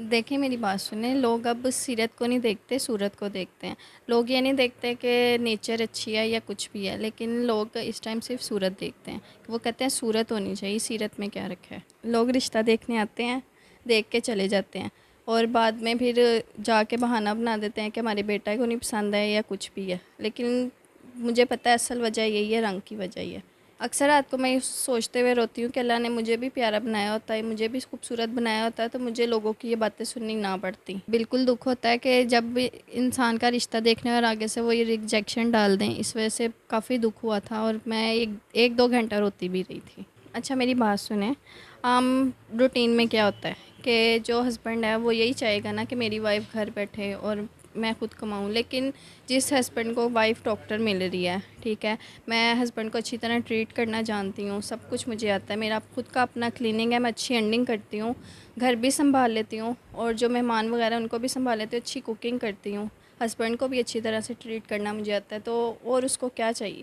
देखिए मेरी बात सुने, लोग अब सीरत को नहीं देखते, सूरत को देखते हैं। लोग ये नहीं देखते कि नेचर अच्छी है या कुछ भी है, लेकिन लोग इस टाइम सिर्फ सूरत देखते हैं। वो कहते हैं सूरत होनी चाहिए, सीरत में क्या रखा है। लोग रिश्ता देखने आते हैं, देख के चले जाते हैं और बाद में फिर जाके बहाना बना देते हैं कि हमारे बेटा को नहीं पसंद है या कुछ भी है। लेकिन मुझे पता है असल वजह यही है, रंग की वजह ही है। अक्सर रात को मैं सोचते हुए रोती हूँ कि अल्लाह ने मुझे भी प्यारा बनाया होता है, मुझे भी खूबसूरत बनाया होता है, तो मुझे लोगों की ये बातें सुननी ना पड़ती। बिल्कुल दुख होता है कि जब भी इंसान का रिश्ता देखने और आगे से वो ये रिजेक्शन डाल दें, इस वजह से काफ़ी दुख हुआ था और मैं एक दो घंटा रोती भी रही थी। अच्छा मेरी बात सुने, आम रूटीन में क्या होता है कि जो हस्बैंड है वो यही चाहेगा ना कि मेरी वाइफ घर बैठे और मैं खुद कमाऊँ। लेकिन जिस हस्बैंड को वाइफ डॉक्टर मिल रही है, ठीक है, मैं हस्बैंड को अच्छी तरह ट्रीट करना जानती हूँ, सब कुछ मुझे आता है, मेरा खुद का अपना क्लीनिंग है, मैं अच्छी अर्निंग करती हूँ, घर भी संभाल लेती हूँ और जो मेहमान वगैरह उनको भी संभाल लेती हूँ, अच्छी कुकिंग करती हूँ, हस्बैंड को भी अच्छी तरह से ट्रीट करना मुझे आता है, तो और उसको क्या चाहिए।